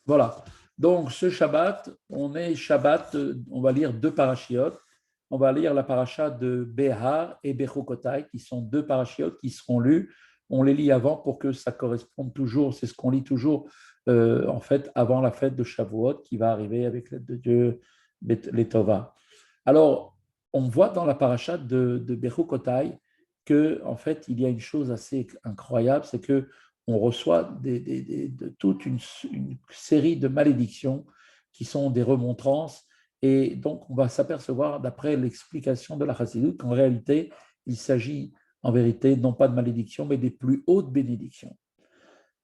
Voilà. Donc, ce Shabbat, on est Shabbat, on va lire deux parachiotes. On va lire la paracha de Behar et Bechukotai, qui sont deux parachiotes qui seront lus. On les lit avant pour que ça corresponde toujours. C'est ce qu'on lit toujours, en fait, avant la fête de Shavuot, qui va arriver avec l'aide de Dieu, les Tova. Alors, on voit dans la paracha de Bechukotai que, en fait, il y a une chose assez incroyable, c'est que on reçoit de toute une série de malédictions qui sont des remontrances. Et donc, on va s'apercevoir, d'après l'explication de la Chassidoute, qu'en réalité, il s'agit en vérité non pas de malédictions, mais des plus hautes bénédictions.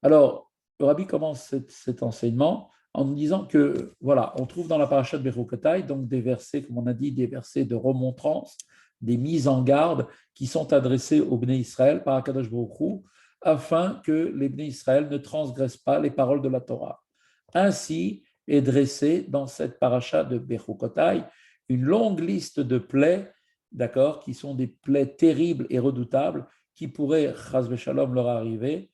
Alors, le Rabbi commence cet enseignement en nous disant que, voilà, on trouve dans la paracha de Bechukotai, donc des versets, comme on a dit, des versets de remontrance, des mises en garde qui sont adressées au Bnei Israël par Akadosh Baruch Hu, afin que les Bnei Israël ne transgressent pas les paroles de la Torah. Ainsi est dressée dans cette paracha de Bechukotai une longue liste de plaies, d'accord, qui sont des plaies terribles et redoutables qui pourraient, chas v'shalom, leur arriver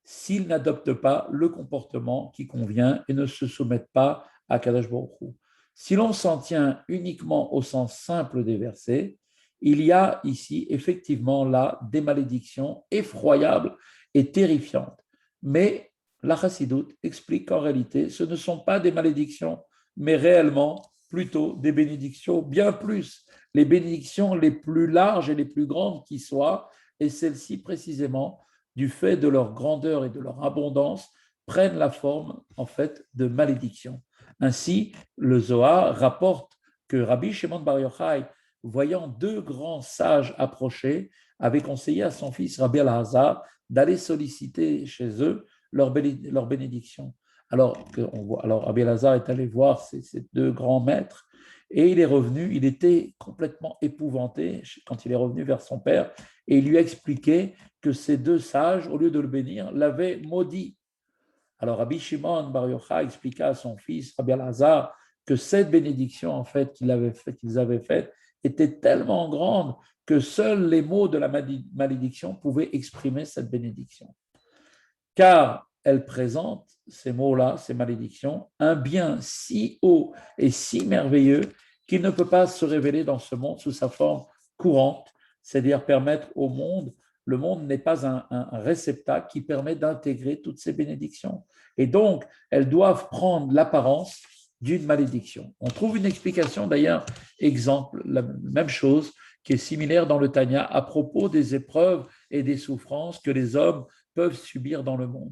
s'ils n'adoptent pas le comportement qui convient et ne se soumettent pas à Kadosh Baruch Hu. Si l'on s'en tient uniquement au sens simple des versets, il y a ici effectivement là des malédictions effroyables et terrifiantes. Mais la Chassidoute explique qu'en réalité, ce ne sont pas des malédictions, mais réellement plutôt des bénédictions, bien plus, les bénédictions les plus larges et les plus grandes qui soient, et celles-ci précisément du fait de leur grandeur et de leur abondance, prennent la forme, en fait, de malédiction. Ainsi, le Zohar rapporte que Rabbi Shimon Bar Yochai, voyant deux grands sages approcher, avait conseillé à son fils Rabbi Elazar d'aller solliciter chez eux leur bénédiction. Alors Rabbi Elazar est allé voir ces deux grands maîtres et il est revenu, il était complètement épouvanté quand il est revenu vers son père et il lui a expliqué que ces deux sages, au lieu de le bénir, l'avaient maudit. Alors Rabbi Shimon Bar Yochai expliqua à son fils, Rabbi Elazar, que cette bénédiction en fait qu'ils avaient faite était tellement grande que seuls les mots de la malédiction pouvaient exprimer cette bénédiction. Car elle présente, ces mots-là, ces malédictions, un bien si haut et si merveilleux qu'il ne peut pas se révéler dans ce monde sous sa forme courante, c'est-à-dire permettre au monde, le monde n'est pas un réceptacle qui permet d'intégrer toutes ces bénédictions. Et donc, elles doivent prendre l'apparence d'une malédiction. On trouve une explication d'ailleurs, exemple, la même chose qui est similaire dans le Tanya à propos des épreuves et des souffrances que les hommes peuvent subir dans le monde.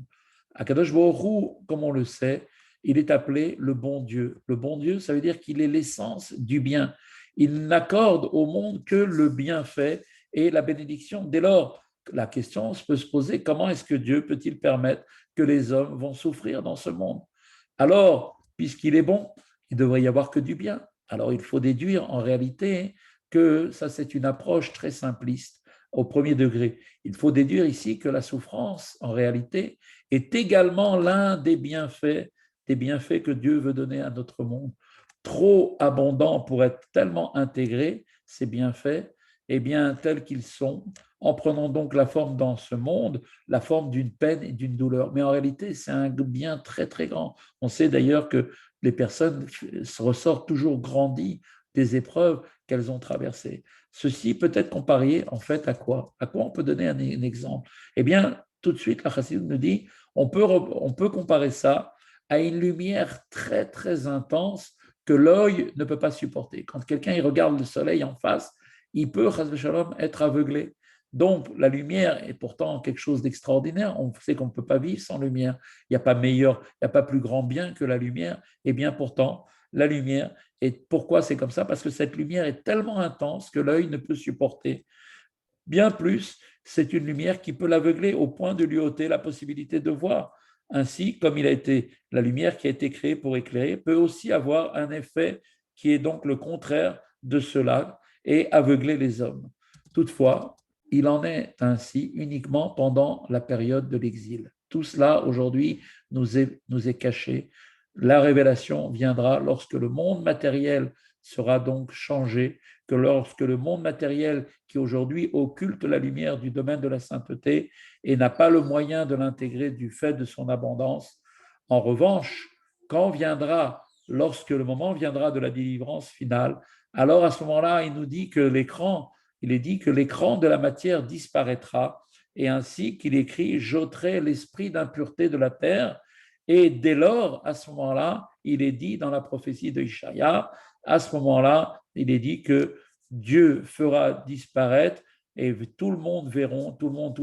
Akadosh Baruch Hu, comme on le sait, il est appelé le bon Dieu. Le bon Dieu, ça veut dire qu'il est l'essence du bien. Il n'accorde au monde que le bienfait et la bénédiction. Dès lors, la question peut se poser, comment est-ce que Dieu peut-il permettre que les hommes vont souffrir dans ce monde? Alors, puisqu'il est bon, il ne devrait y avoir que du bien. Alors, il faut déduire en réalité que ça, c'est une approche très simpliste au premier degré. Il faut déduire ici que la souffrance, en réalité, est également l'un des bienfaits que Dieu veut donner à notre monde. Trop abondant pour être tellement intégré, ces bienfaits, eh bien, tels qu'ils sont, en prenant donc la forme dans ce monde, la forme d'une peine et d'une douleur. Mais en réalité, c'est un bien très, très grand. On sait d'ailleurs que les personnes ressortent toujours grandies des épreuves qu'elles ont traversées. Ceci peut être comparé en fait à quoi? À quoi on peut donner un exemple? Eh bien, tout de suite, la Chassidut nous dit, on peut comparer ça à une lumière très, très intense que l'œil ne peut pas supporter. Quand quelqu'un il regarde le soleil en face, il peut, chas v'shalom, être aveuglé. Donc, la lumière est pourtant quelque chose d'extraordinaire. On sait qu'on ne peut pas vivre sans lumière. Il n'y a pas meilleur, il n'y a pas plus grand bien que la lumière. Et bien pourtant, la lumière, et pourquoi c'est comme ça? Parce que cette lumière est tellement intense que l'œil ne peut supporter. Bien plus, c'est une lumière qui peut l'aveugler au point de lui ôter la possibilité de voir. Ainsi, comme il a été, la lumière qui a été créée pour éclairer peut aussi avoir un effet qui est donc le contraire de cela et aveugler les hommes. Toutefois, il en est ainsi uniquement pendant la période de l'exil. Tout cela aujourd'hui nous est caché. La révélation viendra lorsque le monde matériel sera donc changé, que lorsque le monde matériel qui aujourd'hui occulte la lumière du domaine de la sainteté et n'a pas le moyen de l'intégrer du fait de son abondance, en revanche, quand viendra, lorsque le moment viendra de la délivrance finale, alors à ce moment-là, il nous dit que il est dit que l'écran de la matière disparaîtra, et ainsi qu'il écrit, j'ôterai l'esprit d'impureté de la terre. Et dès lors, à ce moment-là, il est dit dans la prophétie de Ishaïa, à ce moment-là, il est dit que Dieu fera disparaître et tout le monde verront, tout le monde,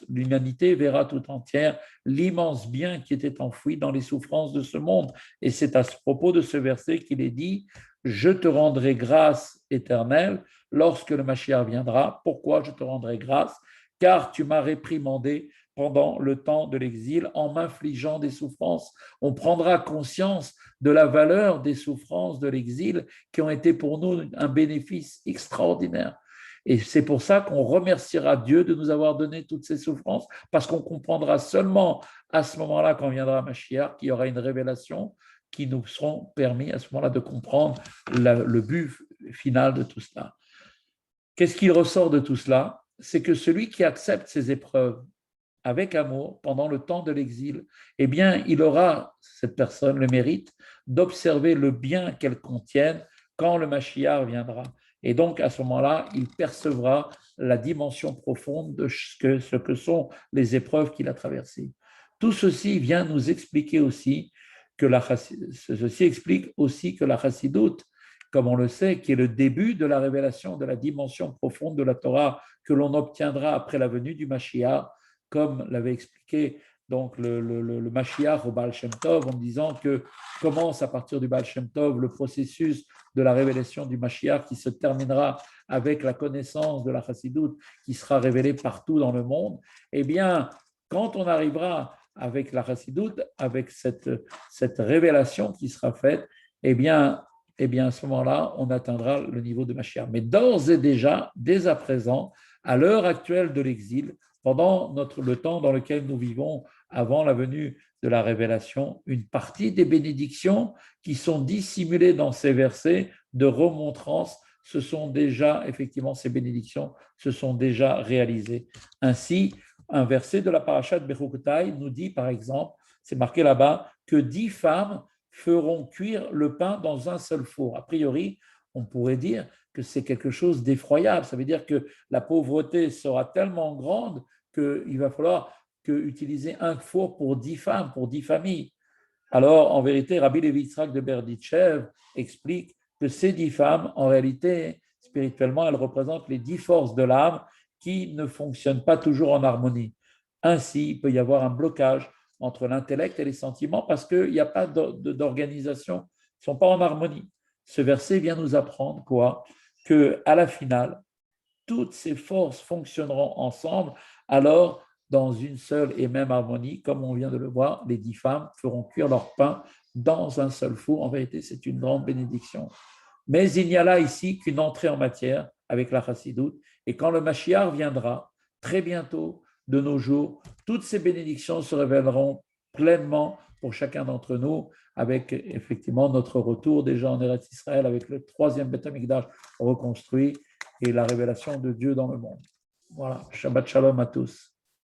l'humanité verra tout entière l'immense bien qui était enfoui dans les souffrances de ce monde. Et c'est à ce propos de ce verset qu'il est dit, je te rendrai grâce éternelle lorsque le Mashiach viendra. Pourquoi je te rendrai grâce? Car tu m'as réprimandé pendant le temps de l'exil en m'infligeant des souffrances. On prendra conscience de la valeur des souffrances de l'exil qui ont été pour nous un bénéfice extraordinaire. Et c'est pour ça qu'on remerciera Dieu de nous avoir donné toutes ces souffrances, parce qu'on comprendra seulement à ce moment-là, quand viendra Mashiach, qu'il y aura une révélation qui nous seront permis à ce moment-là de comprendre le but final de tout cela. Qu'est-ce qu'il ressort de tout cela? C'est que celui qui accepte ces épreuves avec amour pendant le temps de l'exil, eh bien, il aura, cette personne, le mérite d'observer le bien qu'elles contiennent quand le Mashiach viendra. Et donc, à ce moment-là, il percevra la dimension profonde de ce que sont les épreuves qu'il a traversées. Tout ceci vient nous expliquer aussi que ceci explique aussi que la chassidoute, comme on le sait, qui est le début de la révélation de la dimension profonde de la Torah que l'on obtiendra après la venue du Mashiach, comme l'avait expliqué donc le Mashiach au Baal Shem Tov, en disant que commence à partir du Baal Shem Tov le processus de la révélation du Mashiach qui se terminera avec la connaissance de la Chassidoute qui sera révélée partout dans le monde. Eh bien, quand on arrivera avec la Chassidoute, avec cette révélation qui sera faite, eh bien, à ce moment-là, on atteindra le niveau de Mashiach. Mais d'ores et déjà, dès à présent, à l'heure actuelle de l'exil, pendant le temps dans lequel nous vivons avant la venue de la révélation, une partie des bénédictions qui sont dissimulées dans ces versets de remontrance, ce sont déjà, effectivement, ces bénédictions se sont déjà réalisées. Ainsi, un verset de la paracha de Bechukotai nous dit, par exemple, c'est marqué là-bas, que 10 femmes feront cuire le pain dans un seul four. A priori, on pourrait dire que c'est quelque chose d'effroyable. Ça veut dire que la pauvreté sera tellement grande qu'il va falloir utiliser un four pour 10 femmes, pour 10 familles. Alors, en vérité, Rabbi Levi Yitzhak de Berditchev explique que ces 10 femmes, en réalité, spirituellement, elles représentent les 10 forces de l'âme qui ne fonctionnent pas toujours en harmonie. Ainsi, il peut y avoir un blocage entre l'intellect et les sentiments parce qu'il n'y a pas d'organisation, ils ne sont pas en harmonie. Ce verset vient nous apprendre quoi? Qu'à la finale, toutes ces forces fonctionneront ensemble, alors dans une seule et même harmonie, comme on vient de le voir, les 10 femmes feront cuire leur pain dans un seul four. En vérité, c'est une grande bénédiction. Mais il n'y a là ici qu'une entrée en matière avec la chassidoute. Et quand le Mashiach viendra, très bientôt, de nos jours, toutes ces bénédictions se révéleront pleinement pour chacun d'entre nous, avec effectivement notre retour déjà en Eretz Israël, avec le 3e Beth Amikdash reconstruit et la révélation de Dieu dans le monde. Voilà, Shabbat Shalom à tous.